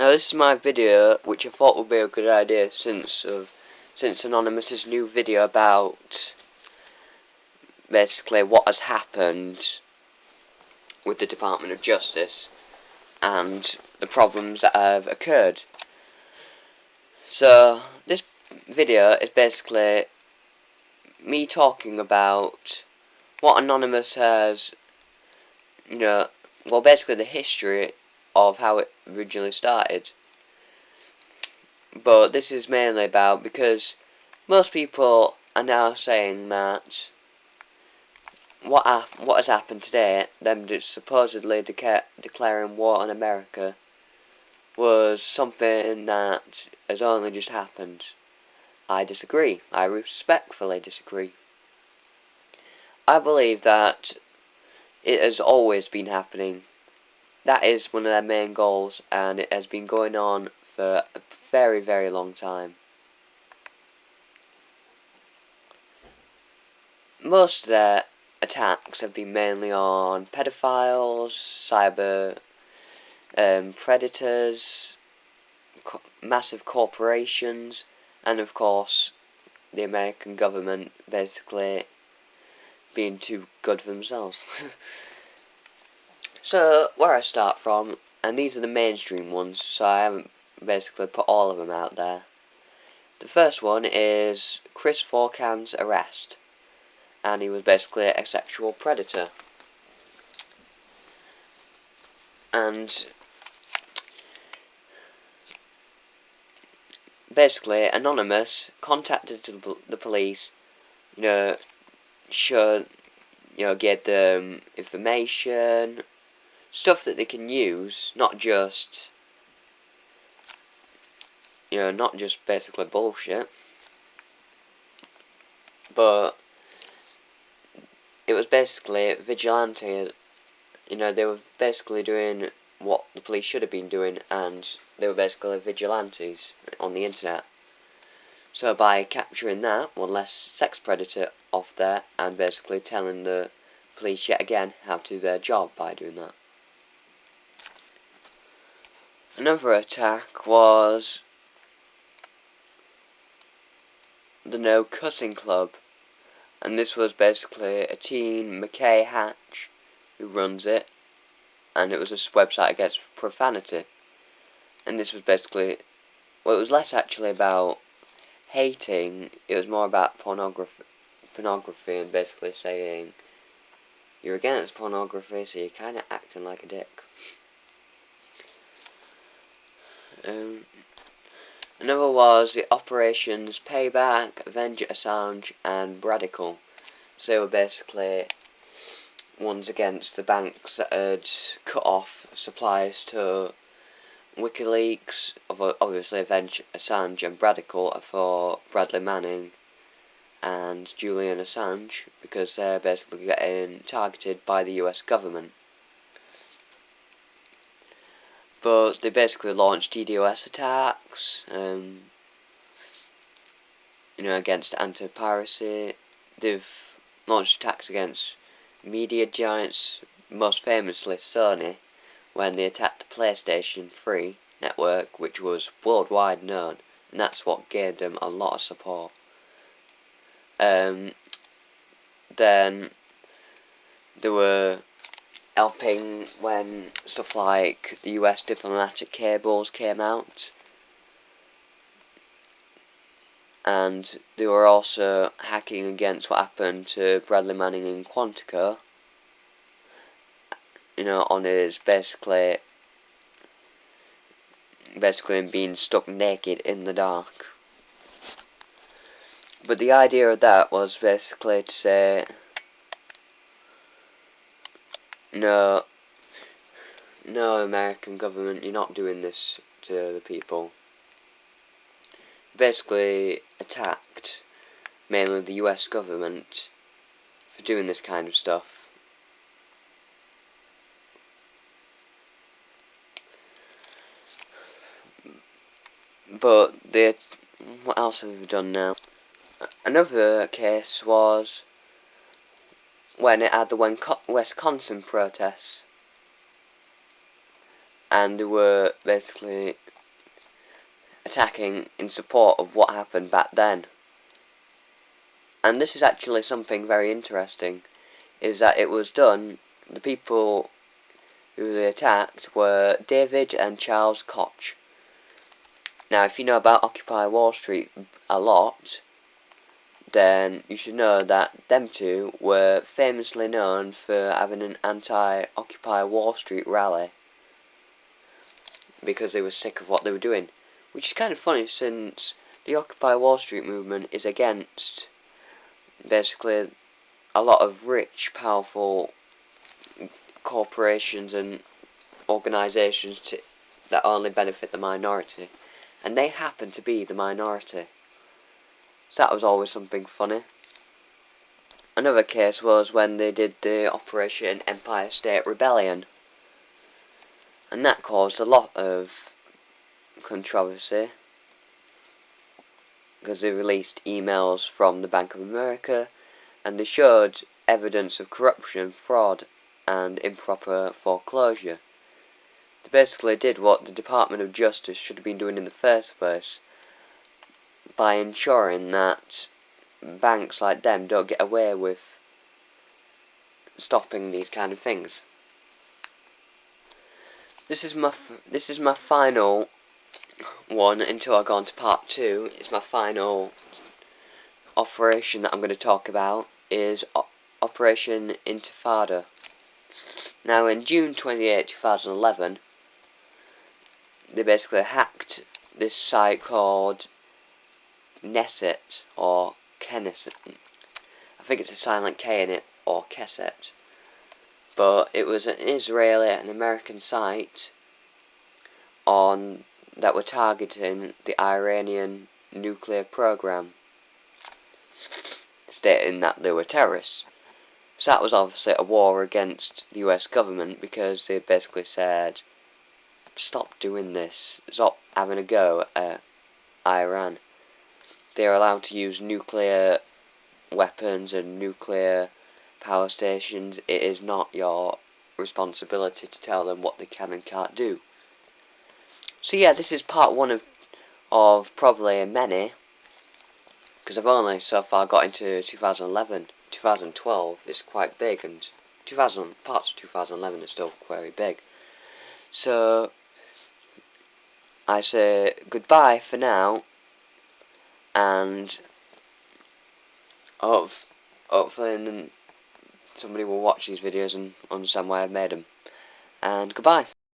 Now this is my video, which I thought would be a good idea since Anonymous's new video about basically what has happened with the Department of Justice and the problems that have occurred. So this video is basically me talking about what Anonymous has, basically the history of how it originally started. But this is mainly about because most people are now saying that what has happened today, them just supposedly declaring war on America, was something that has only just happened. I disagree. I respectfully disagree. I believe that it has always been happening. That is one of their main goals, and it has been going on for a very, very long time. Most of their attacks have been mainly on pedophiles, cyber predators, massive corporations, and of course the American government basically being too good for themselves. So where I start from, and these are the mainstream ones, so I haven't basically put all of them out there. The first one is Chris Forcan's arrest, and he was basically a sexual predator. And basically, Anonymous contacted the police, gave them information, stuff that they can use, not just basically bullshit, but it was basically vigilante. They were basically doing what the police should have been doing, and they were basically vigilantes on the internet. So by capturing that one less sex predator off there, and basically telling the police yet again how to do their job by doing that. Another attack was the No Cussing Club, and this was basically a teen, McKay Hatch, who runs it, and it was a website against profanity. And this was basically, it was less actually about hating, it was more about pornography and basically saying you're against pornography, so you're kind of acting like a dick. Another was the Operations Payback, Avenger Assange, and Radical. So they were basically ones against the banks that had cut off supplies to WikiLeaks. Obviously, Avenger Assange and Radical are for Bradley Manning and Julian Assange, because they're basically getting targeted by the US government. But they basically launched DDoS attacks, against anti-piracy. They've launched attacks against media giants, most famously Sony, when they attacked the PlayStation 3 network, which was worldwide known, and that's what gave them a lot of support. Then they were helping when stuff like the US diplomatic cables came out, and they were also hacking against what happened to Bradley Manning in Quantico, on his basically being stuck naked in the dark. But the idea of that was basically to say, no, American government, you're not doing this to the people. Basically attacked mainly the US government for doing this kind of stuff. But what else have we done now? Another case was when it had the Wisconsin protests. and they were basically attacking in support of what happened back then. And this is actually something very interesting, is that it was done, the people who they attacked were David and Charles Koch. Now, if you know about Occupy Wall Street a lot, then you should know that them two were famously known for having an anti-Occupy Wall Street rally because they were sick of what they were doing. Which is kind of funny, since the Occupy Wall Street movement is against basically a lot of rich, powerful corporations and organisations that only benefit the minority. And they happen to be the minority. So that was always something funny. Another case was when they did the Operation Empire State Rebellion. And that caused a lot of controversy, because they released emails from the Bank of America, and they showed evidence of corruption, fraud, and improper foreclosure. They basically did what the Department of Justice should have been doing in the first place, by ensuring that banks like them don't get away with stopping these kind of things. This is my final one until I go on to part 2. It's my final operation that I'm going to talk about, is Operation Intifada. Now, in June 28, 2011, they basically hacked this site called Knesset, or Knesset. I think it's a silent K in it, or Kesset. But it was an Israeli and American site that were targeting the Iranian nuclear program, stating that they were terrorists. So that was obviously a war against the US government, because they basically said, stop doing this, stop having a go at Iran. They are allowed to use nuclear weapons and nuclear power stations. It is not your responsibility to tell them what they can and can't do. So yeah, this is part 1 of probably many, because I've only so far got into 2011. 2012 is quite big, and parts of 2011 are still very big. So I say goodbye for now, and hopefully somebody will watch these videos and understand why I've made them. And goodbye.